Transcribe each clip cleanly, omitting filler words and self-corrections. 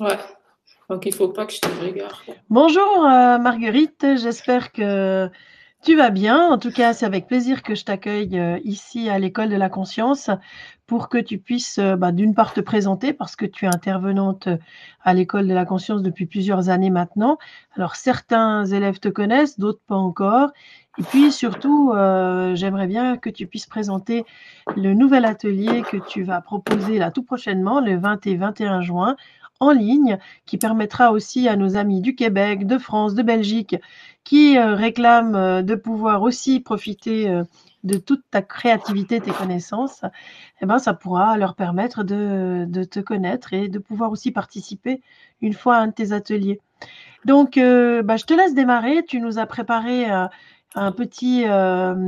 Ouais. Donc, il faut pas que je te regarde. Bonjour Marguerite, j'espère que tu vas bien. En tout cas, c'est avec plaisir que je t'accueille ici à l'École de la Conscience pour que tu puisses d'une part te présenter parce que tu es intervenante à l'École de la Conscience depuis plusieurs années maintenant. Alors certains élèves te connaissent, d'autres pas encore. Et puis surtout, j'aimerais bien que tu puisses présenter le nouvel atelier que tu vas proposer là tout prochainement, le 20 et 21 juin, en ligne, qui permettra aussi à nos amis du Québec, de France, de Belgique, qui réclament de pouvoir aussi profiter de toute ta créativité, tes connaissances, eh ben, ça pourra leur permettre de te connaître et de pouvoir aussi participer une fois à un de tes ateliers. Donc, je te laisse démarrer. Tu nous as préparé un petit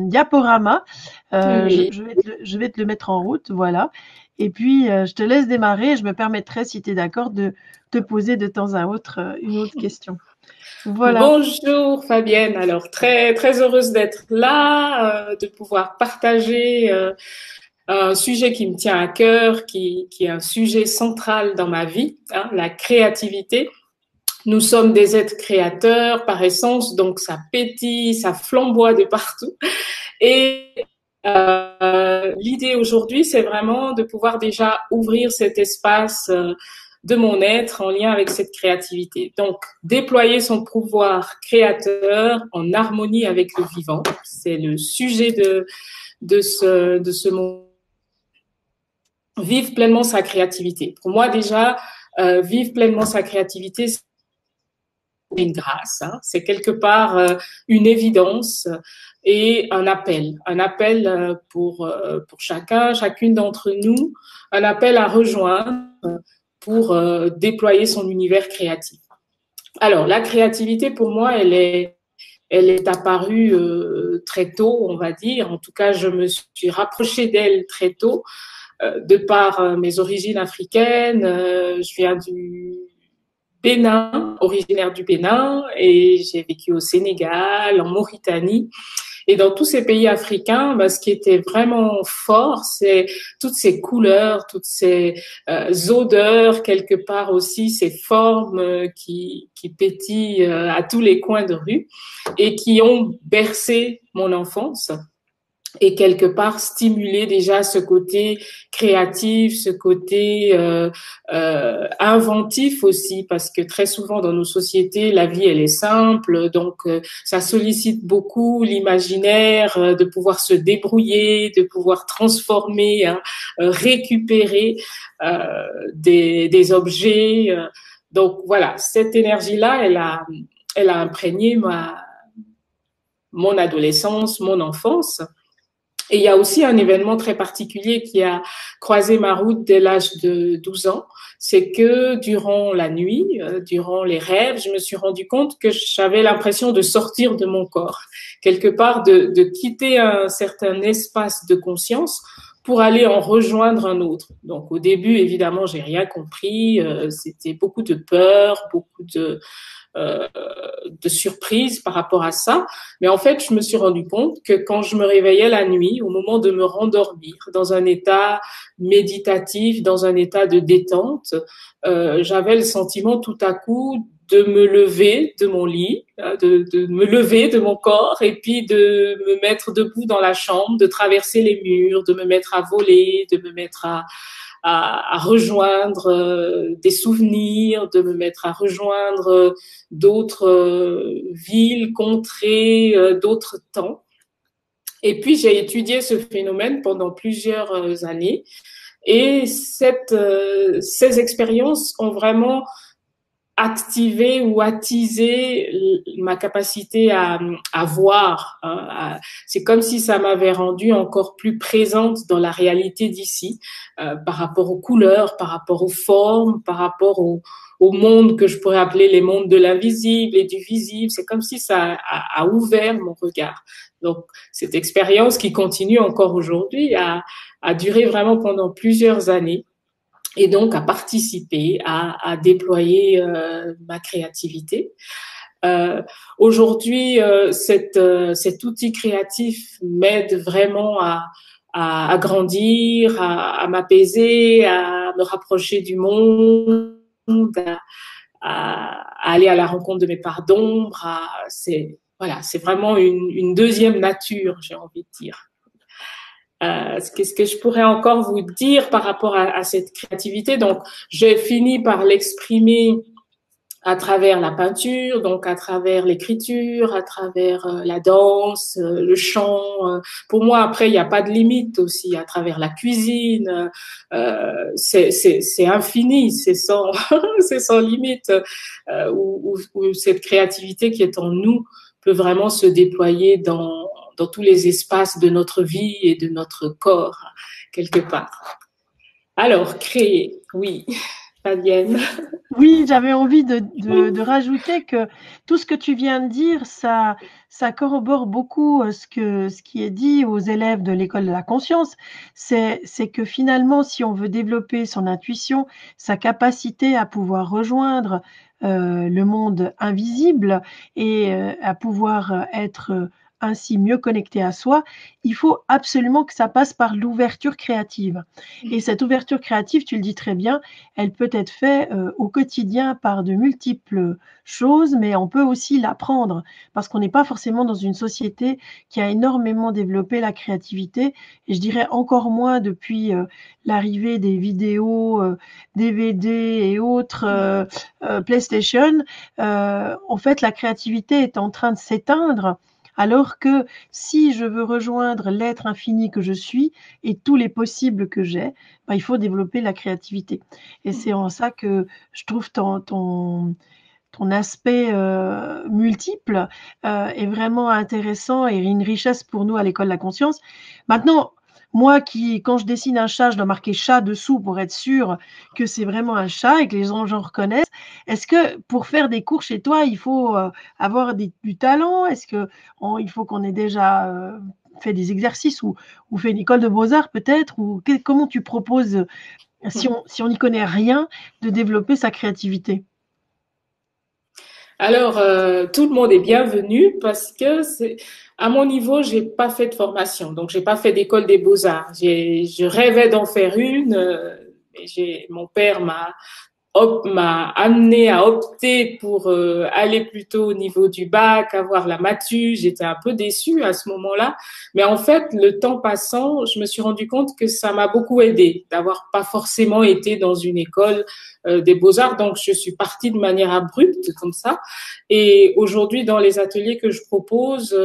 diaporama. Oui. Je vais te le mettre en route, voilà. Et puis, je te laisse démarrer. Je me permettrai, si tu es d'accord, de te poser de temps à autre une autre question. Voilà. Bonjour Fabienne. Alors, très, très heureuse d'être là, de pouvoir partager un sujet qui me tient à cœur, qui est un sujet central dans ma vie, hein, la créativité. Nous sommes des êtres créateurs par essence, donc ça pétille, ça flamboie de partout. Et l'idée aujourd'hui, c'est vraiment de pouvoir déjà ouvrir cet espace de mon être en lien avec cette créativité. Donc, déployer son pouvoir créateur en harmonie avec le vivant, c'est le sujet de ce moment. Vivre pleinement sa créativité. Pour moi, déjà, vivre pleinement sa créativité, c'est une grâce. Hein. C'est quelque part une évidence et un appel pour chacun, chacune d'entre nous, un appel à rejoindre pour déployer son univers créatif. Alors, la créativité, pour moi, elle est apparue très tôt, on va dire. En tout cas, je me suis rapprochée d'elle très tôt, de par mes origines africaines. Je viens du Bénin, originaire du Bénin, et j'ai vécu au Sénégal, en Mauritanie. Et dans tous ces pays africains, ce qui était vraiment fort, c'est toutes ces couleurs, toutes ces odeurs, quelque part aussi, ces formes qui pétillent à tous les coins de rue et qui ont bercé mon enfance et quelque part stimuler déjà ce côté créatif, ce côté inventif aussi, parce que très souvent dans nos sociétés, la vie elle est simple, donc ça sollicite beaucoup l'imaginaire, de pouvoir se débrouiller, de pouvoir transformer, hein, récupérer des objets. Donc voilà, cette énergie-là, elle a imprégné mon adolescence, mon enfance. Et il y a aussi un événement très particulier qui a croisé ma route dès l'âge de 12 ans. C'est que durant la nuit, durant les rêves, je me suis rendu compte que j'avais l'impression de sortir de mon corps, quelque part de quitter un certain espace de conscience pour aller en rejoindre un autre. Donc au début, évidemment, j'ai rien compris. C'était beaucoup de peur, beaucoup euh, de surprise par rapport à ça. Mais en fait, je me suis rendu compte que quand je me réveillais la nuit, au moment de me rendormir, dans un état méditatif, dans un état de détente, j'avais le sentiment tout à coup de me lever de mon lit, de me lever de mon corps et puis de me mettre debout dans la chambre, de traverser les murs, de me mettre à voler, de me mettre à rejoindre des souvenirs, de me mettre à rejoindre d'autres villes, contrées, d'autres temps. Et puis j'ai étudié ce phénomène pendant plusieurs années et ces expériences ont vraiment activé ou attisé ma capacité à voir. Hein, c'est comme si ça m'avait rendue encore plus présente dans la réalité d'ici, par rapport aux couleurs, par rapport aux formes, par rapport au monde que je pourrais appeler les mondes de l'invisible et du visible. C'est comme si ça a ouvert mon regard. Donc, cette expérience qui continue encore aujourd'hui a duré vraiment pendant plusieurs années et donc à participer, à déployer ma créativité. Aujourd'hui, cet outil créatif m'aide vraiment à grandir, à m'apaiser, à me rapprocher du monde. à aller à la rencontre de mes parts d'ombre. C'est voilà, c'est vraiment une deuxième nature, j'ai envie de dire. Qu'est-ce que je pourrais encore vous dire par rapport à cette créativité? Donc, j'ai fini par l'exprimer à travers la peinture, donc à travers l'écriture, à travers la danse, le chant. Pour moi, après, il n'y a pas de limite aussi à travers la cuisine. C'est infini, c'est sans, c'est sans limite. Où cette créativité qui est en nous peut vraiment se déployer dans tous les espaces de notre vie et de notre corps, quelque part. Alors, créer, oui, Fabienne. Oui, j'avais envie de rajouter que tout ce que tu viens de dire, ça corrobore beaucoup ce qui est dit aux élèves de l'école de la conscience. C'est que finalement, si on veut développer son intuition, sa capacité à pouvoir rejoindre le monde invisible et à pouvoir être ainsi mieux connecté à soi, il faut absolument que ça passe par l'ouverture créative. Et cette ouverture créative, tu le dis très bien, elle peut être faite au quotidien par de multiples choses, mais on peut aussi l'apprendre parce qu'on n'est pas forcément dans une société qui a énormément développé la créativité et je dirais encore moins depuis l'arrivée des vidéos, DVD et autres PlayStation. En fait, la créativité est en train de s'éteindre. Alors que si je veux rejoindre l'être infini que je suis et tous les possibles que j'ai, ben, il faut développer la créativité. Et c'est en ça que je trouve ton aspect multiple est vraiment intéressant et une richesse pour nous à l'école de la conscience. Maintenant, moi quand je dessine un chat, je dois marquer chat dessous pour être sûr que c'est vraiment un chat et que les gens reconnaissent. Est-ce que pour faire des cours chez toi, il faut avoir du talent? Est-ce que il faut qu'on ait déjà fait des exercices ou fait une école de beaux-arts peut-être? Ou comment tu proposes, si on n'y connaît rien, de développer sa créativité? Alors, tout le monde est bienvenu parce que à mon niveau, j'ai pas fait de formation, donc j'ai pas fait d'école des beaux-arts. Je rêvais d'en faire une. Mon père m'a amené à opter pour aller plutôt au niveau du bac, avoir la matu. J'étais un peu déçue à ce moment-là, mais en fait, le temps passant, je me suis rendu compte que ça m'a beaucoup aidé d'avoir pas forcément été dans une école des beaux-arts. Donc, je suis partie de manière abrupte comme ça. Et aujourd'hui, dans les ateliers que je propose,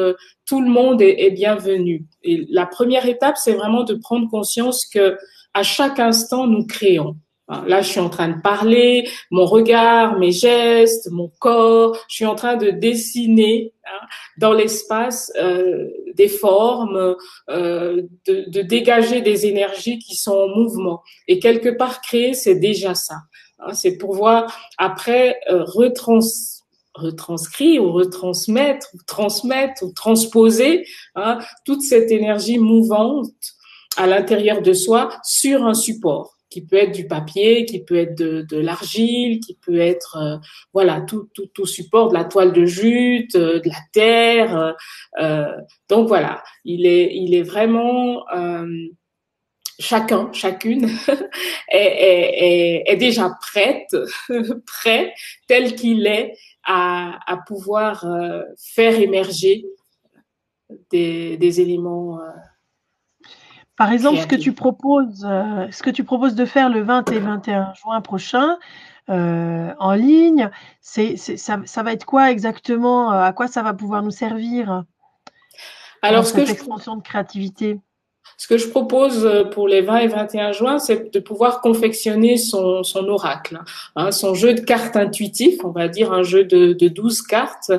tout le monde est bienvenu. Et la première étape, c'est vraiment de prendre conscience que à chaque instant, nous créons. Là, je suis en train de parler, mon regard, mes gestes, mon corps, je suis en train de dessiner dans l'espace des formes, de dégager des énergies qui sont en mouvement. Et quelque part, créer, c'est déjà ça. C'est pouvoir après retranscrire ou retransmettre ou transmettre ou transposer toute cette énergie mouvante à l'intérieur de soi sur un support qui peut être du papier, qui peut être de l'argile, qui peut être voilà tout support, de la toile de jute, de la terre. Donc voilà, il est vraiment chacune est déjà prêt tel qu'il est à pouvoir faire émerger des éléments Par exemple, créatifs. ce que tu proposes de faire le 20 et 21 juin prochain en ligne, ça va être quoi exactement? À quoi ça va pouvoir nous servir dans Alors, cette expansion de créativité? ce que je propose pour les 20 et 21 juin, c'est de pouvoir confectionner son oracle, son jeu de cartes intuitif, on va dire un jeu de 12 cartes,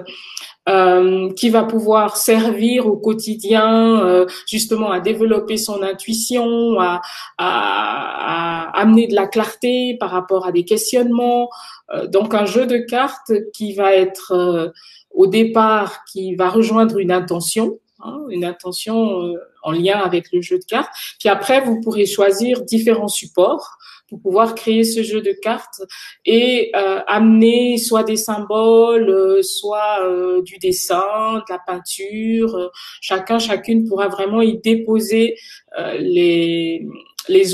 qui va pouvoir servir au quotidien justement à développer son intuition, à amener de la clarté par rapport à des questionnements. Donc un jeu de cartes qui va être au départ, qui va rejoindre une intention en lien avec le jeu de cartes. Puis après, vous pourrez choisir différents supports pour pouvoir créer ce jeu de cartes et amener soit des symboles, soit du dessin, de la peinture. Chacune pourra vraiment y déposer les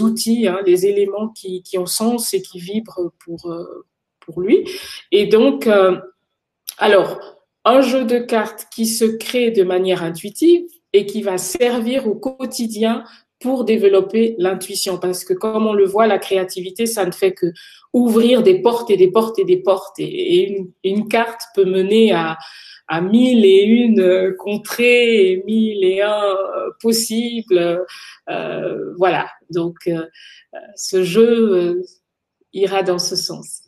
outils, les éléments qui ont sens et qui vibrent pour lui. Et donc, alors, un jeu de cartes qui se crée de manière intuitive et qui va servir au quotidien pour développer l'intuition. Parce que comme on le voit, la créativité, ça ne fait que ouvrir des portes et des portes et des portes. Et une carte peut mener à mille et une contrées et mille et un possibles. Voilà. Donc, ce jeu ira dans ce sens.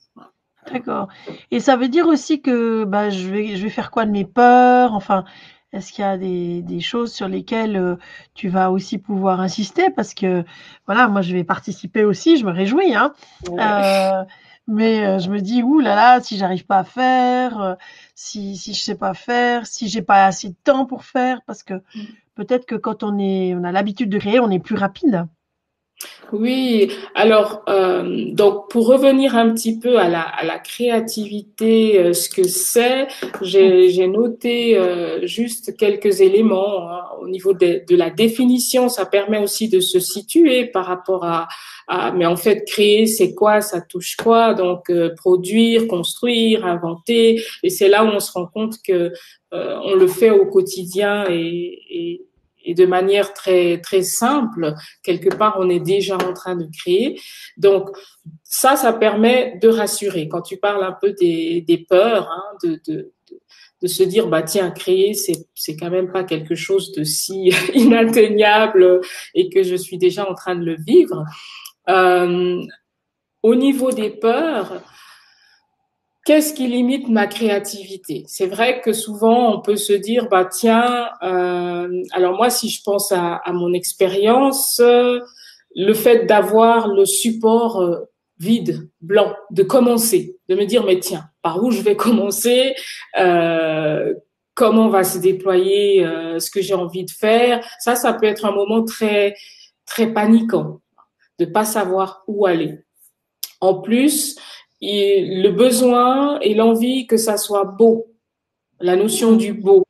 D'accord. Et ça veut dire aussi que bah, je vais faire quoi de mes peurs? Enfin, est-ce qu'il y a des choses sur lesquelles tu vas aussi pouvoir insister? Parce que voilà, moi je vais participer aussi, je me réjouis, hein. Ouais. Euh, mais je me dis, ouh là là, si j'arrive pas à faire, si je sais pas faire, si j'ai pas assez de temps pour faire, parce que peut-être que quand on a l'habitude de créer, on est plus rapide. Oui, alors donc pour revenir un petit peu à la créativité, ce que c'est, j'ai noté juste quelques éléments hein. Au niveau de la définition, ça permet aussi de se situer par rapport mais en fait créer c'est quoi, ça touche quoi, donc produire, construire, inventer, et c'est là où on se rend compte que on le fait au quotidien et de manière très très simple. Quelque part, on est déjà en train de créer. Donc, ça permet de rassurer. Quand tu parles un peu des peurs, hein, de se dire, bah tiens, créer, c'est quand même pas quelque chose de si inatteignable et que je suis déjà en train de le vivre. Euh, Au niveau des peurs, qu'est-ce qui limite ma créativité? C'est vrai que souvent on peut se dire bah tiens, alors moi si je pense à mon expérience, le fait d'avoir le support vide, blanc, de commencer, de me dire mais tiens, par où je vais commencer, euh, comment va se déployer ce que j'ai envie de faire, ça peut être un moment très très paniquant, de pas savoir où aller. En plus, le besoin et l'envie que ça soit beau, la notion du beau.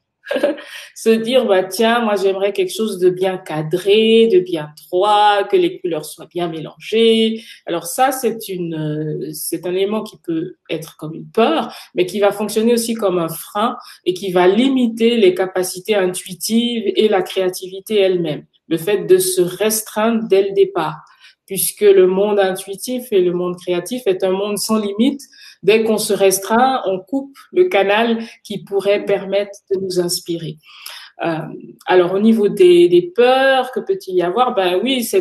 Se dire, bah, tiens, moi, j'aimerais quelque chose de bien cadré, de bien droit, que les couleurs soient bien mélangées. Alors ça, c'est un élément qui peut être comme une peur, mais qui va fonctionner aussi comme un frein et qui va limiter les capacités intuitives et la créativité elle-même. Le fait de se restreindre dès le départ, puisque le monde intuitif et le monde créatif est un monde sans limite. Dès qu'on se restreint, on coupe le canal qui pourrait permettre de nous inspirer. Euh, alors au niveau des peurs, que peut-il y avoir? Ben oui, ce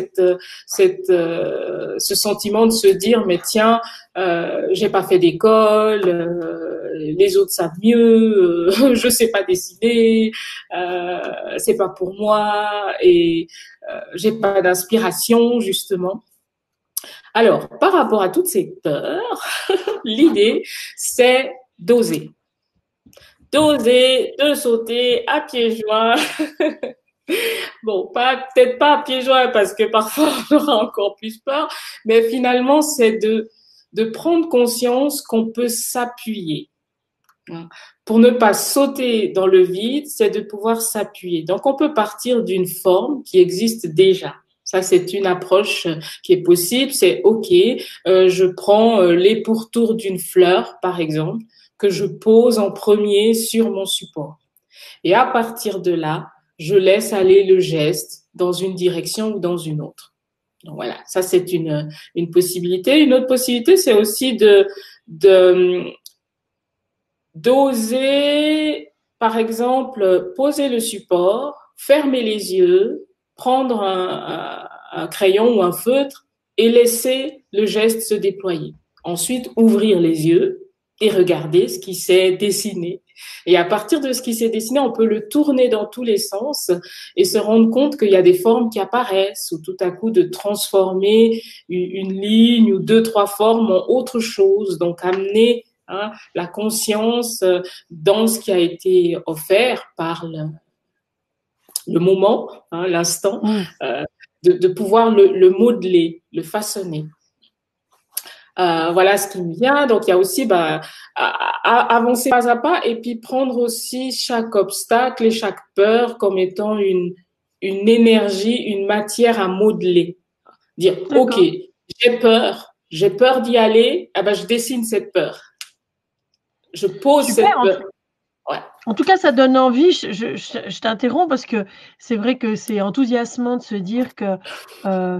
sentiment de se dire mais tiens, j'ai pas fait d'école, les autres savent mieux, je sais pas dessiner, c'est pas pour moi et j'ai pas d'inspiration justement. Alors par rapport à toutes ces peurs, l'idée c'est d'oser. D'oser, de sauter à pieds joints. Bon, peut-être pas à pieds joints parce que parfois on aura encore plus peur, mais finalement c'est de prendre conscience qu'on peut s'appuyer. Pour ne pas sauter dans le vide, c'est de pouvoir s'appuyer. Donc on peut partir d'une forme qui existe déjà. Ça, c'est une approche qui est possible. C'est OK, je prends les pourtours d'une fleur, par exemple, que je pose en premier sur mon support. Et à partir de là, je laisse aller le geste dans une direction ou dans une autre. Donc voilà, ça c'est une possibilité. Une autre possibilité, c'est aussi de d'oser, par exemple, poser le support, fermer les yeux, prendre un crayon ou un feutre et laisser le geste se déployer. Ensuite, ouvrir les yeux et regarder ce qui s'est dessiné. Et à partir de ce qui s'est dessiné, on peut le tourner dans tous les sens et se rendre compte qu'il y a des formes qui apparaissent ou tout à coup de transformer une ligne ou deux, trois formes en autre chose. Donc, amener la conscience dans ce qui a été offert par le moment, l'instant, de pouvoir le modeler, le façonner. Voilà ce qui me vient. Donc, il y a aussi avancer pas à pas et puis prendre aussi chaque obstacle et chaque peur comme étant une énergie, une matière à modeler. Dire, OK, j'ai peur, j'ai peur d'y aller, ah ben, je dessine cette peur. Je pose Super. cette peur. Ouais. En tout cas, ça donne envie. Je t'interromps parce que c'est vrai que c'est enthousiasmant de se dire que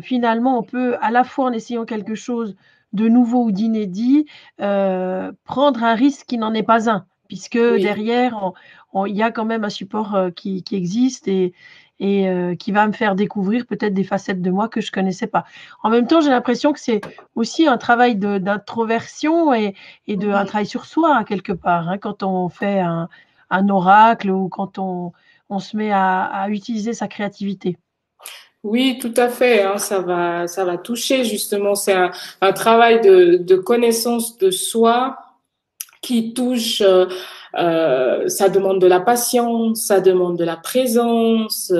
finalement, on peut, à la fois en essayant quelque chose de nouveau ou d'inédit, prendre un risque qui n'en est pas un, puisque Oui. derrière, il y a quand même un support qui existe et qui va me faire découvrir peut-être des facettes de moi que je connaissais pas. En même temps, j'ai l'impression que c'est aussi un travail d'introversion et un Mhm. travail sur soi, hein, quelque part, hein, quand on fait un oracle ou quand on se met à utiliser sa créativité. Oui, tout à fait, hein, ça va toucher justement. C'est un travail de connaissance de soi qui touche, ça demande de la patience, ça demande de la présence,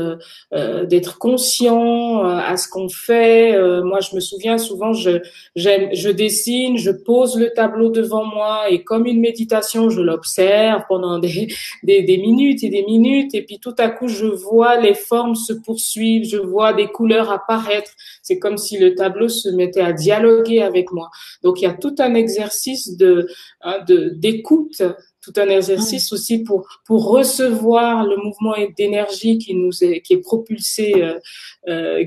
d'être conscient à ce qu'on fait. Moi, je me souviens souvent, je dessine, je pose le tableau devant moi et comme une méditation, je l'observe pendant des minutes et des minutes. Et puis tout à coup, je vois les formes se poursuivre, je vois des couleurs apparaître. C'est comme si le tableau se mettait à dialoguer avec moi. Donc, il y a tout un exercice d'écoute, tout un Mm. exercice aussi pour recevoir le mouvement d'énergie qui est propulsé,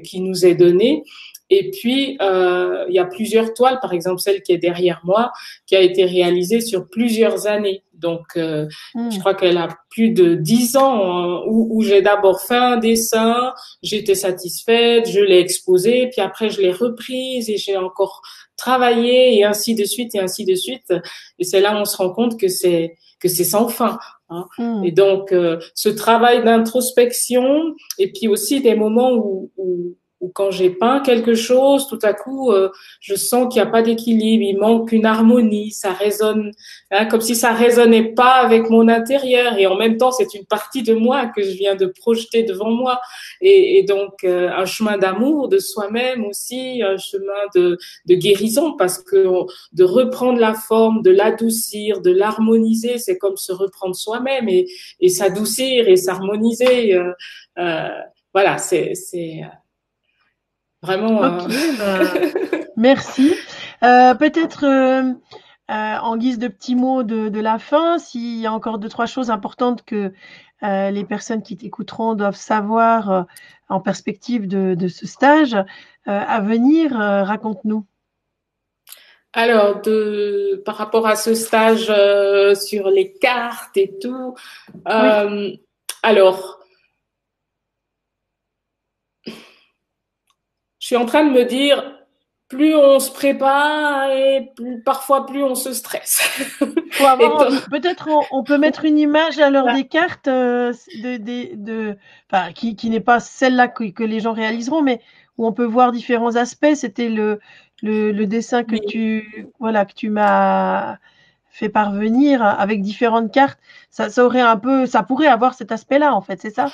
qui nous est donné. Et puis, il y a plusieurs toiles, par exemple celle qui est derrière moi, qui a été réalisée sur plusieurs années. Donc, je Mm. crois qu'elle a plus de 10 ans, hein, où j'ai d'abord fait un dessin, j'étais satisfaite, je l'ai exposé, puis après je l'ai reprise et j'ai encore travaillé et ainsi de suite et ainsi de suite. Et c'est là où on se rend compte que c'est sans fin. Hein. Et Mm. donc, ce travail d'introspection et puis aussi des moments où quand j'ai peint quelque chose, tout à coup, je sens qu'il n'y a pas d'équilibre, il manque une harmonie, ça résonne, hein, comme si ça résonnait pas avec mon intérieur. Et en même temps, c'est une partie de moi que je viens de projeter devant moi. Et donc, un chemin d'amour de soi-même aussi, un chemin de guérison, parce que de reprendre la forme, de l'adoucir, de l'harmoniser, c'est comme se reprendre soi-même et s'adoucir et s'harmoniser. Voilà, c'est vraiment. Ok, ben, merci. Peut-être en guise de petits mots de la fin, s'il y a encore deux, trois choses importantes que les personnes qui t'écouteront doivent savoir en perspective de ce stage à venir, raconte-nous. Alors, par rapport à ce stage sur les cartes et tout, Oui, euh, alors, je suis en train de me dire, plus on se prépare et parfois plus on se stresse. faut avoir Et envie. Peut-être on peut mettre une image à l'heure des cartes enfin, qui n'est pas celle-là que les gens réaliseront, mais où on peut voir différents aspects. C'était le dessin que oui. voilà, que tu m'as fait parvenir avec différentes cartes. Ça aurait un peu, ça pourrait avoir cet aspect-là, en fait, c'est ça?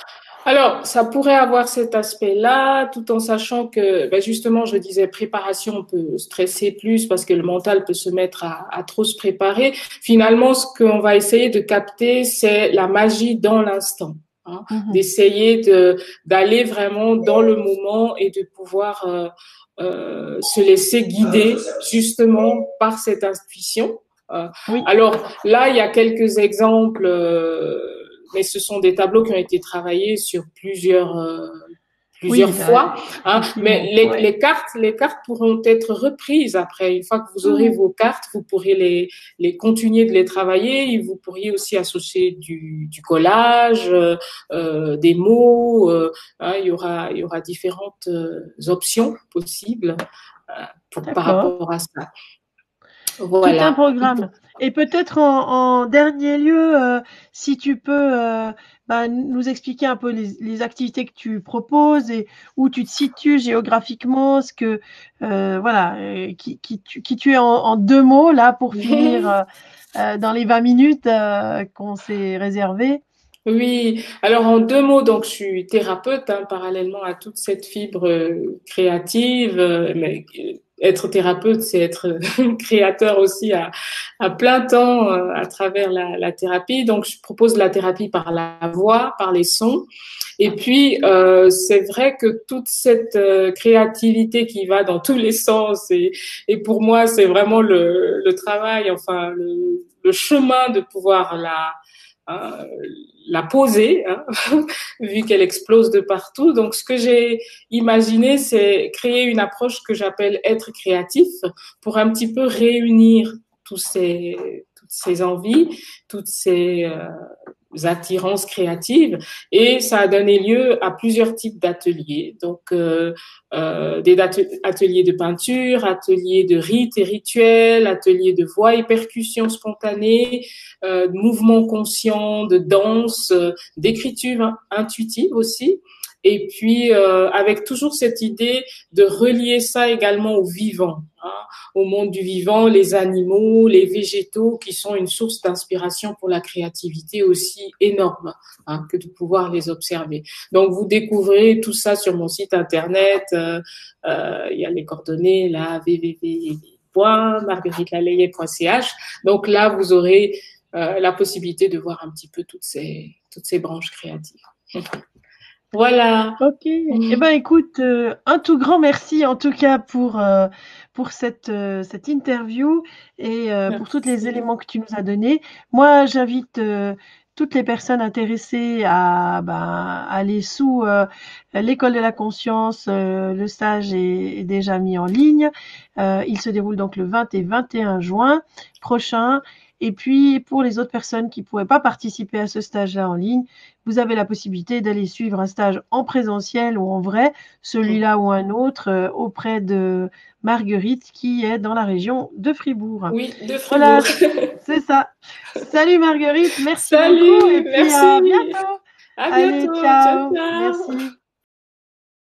Alors, ça pourrait avoir cet aspect-là, tout en sachant que, ben justement, je disais, préparation, on peut stresser plus parce que le mental peut se mettre à trop se préparer. Finalement, ce qu'on va essayer de capter, c'est la magie dans l'instant. Hein, Mhm. d'essayer d'aller vraiment dans le moment et de pouvoir se laisser guider justement par cette intuition. Euh, Oui, alors là, il y a quelques exemples. Mais ce sont des tableaux qui ont été travaillés sur oui, plusieurs fois. Hein. Mais effectivement. Ouais. les cartes pourront être reprises après. Une fois que vous aurez Mhm. vos cartes, vous pourrez les continuer de les travailler. Et vous pourriez aussi associer du collage, des mots. Hein, il y aura différentes options possibles par D'accord. rapport à ça. Tout un Voilà. programme. Et peut-être en dernier lieu, si tu peux bah, nous expliquer un peu les activités que tu proposes et où tu te situes géographiquement, ce que voilà, qui tu es en deux mots là pour finir dans les 20 minutes qu'on s'est réservées. Oui, alors en deux mots, donc je suis thérapeute hein, parallèlement à toute cette fibre créative, mais être thérapeute, c'est être créateur aussi à plein temps à travers la thérapie. Donc, je propose la thérapie par la voix, par les sons. Et puis, c'est vrai que toute cette créativité qui va dans tous les sens, et pour moi, c'est vraiment le travail, enfin, le chemin de pouvoir euh, la poser, hein, vu qu'elle explose de partout. Donc, ce que j'ai imaginé, c'est créer une approche que j'appelle être créatif pour un petit peu réunir toutes ces envies, toutes ces attirances créatives, et ça a donné lieu à plusieurs types d'ateliers. Donc, des ateliers de peinture, ateliers de rites et rituels, ateliers de voix et percussions spontanées, de mouvements conscients, de danse, d'écriture intuitive aussi. Et puis, avec toujours cette idée de relier ça également au vivant, hein, au monde du vivant, les animaux, les végétaux, qui sont une source d'inspiration pour la créativité aussi énorme, hein, que de pouvoir les observer. Donc, vous découvrez tout ça sur mon site internet. Il y a les coordonnées là, www.margueritelaleye.ch. Donc là, vous aurez la possibilité de voir un petit peu toutes ces branches créatives. Voilà. Ok. Eh ben, écoute, un tout grand merci en tout cas pour cette interview et pour tous les Merci. éléments que tu nous as donnés. Moi, j'invite toutes les personnes intéressées à aller sous l'école de la conscience. Le stage est déjà mis en ligne. Il se déroule donc le 20 et 21 juin prochain. Et puis, pour les autres personnes qui ne pourraient pas participer à ce stage-là en ligne, vous avez la possibilité d'aller suivre un stage en présentiel ou en vrai, celui-là ou un autre, auprès de Marguerite qui est dans la région de Fribourg. Oui, de Voilà, Fribourg. c'est ça. Salut Marguerite, merci beaucoup et Salut, puis à merci. bientôt. À Allez, bientôt. Ciao, ciao. ciao. Merci.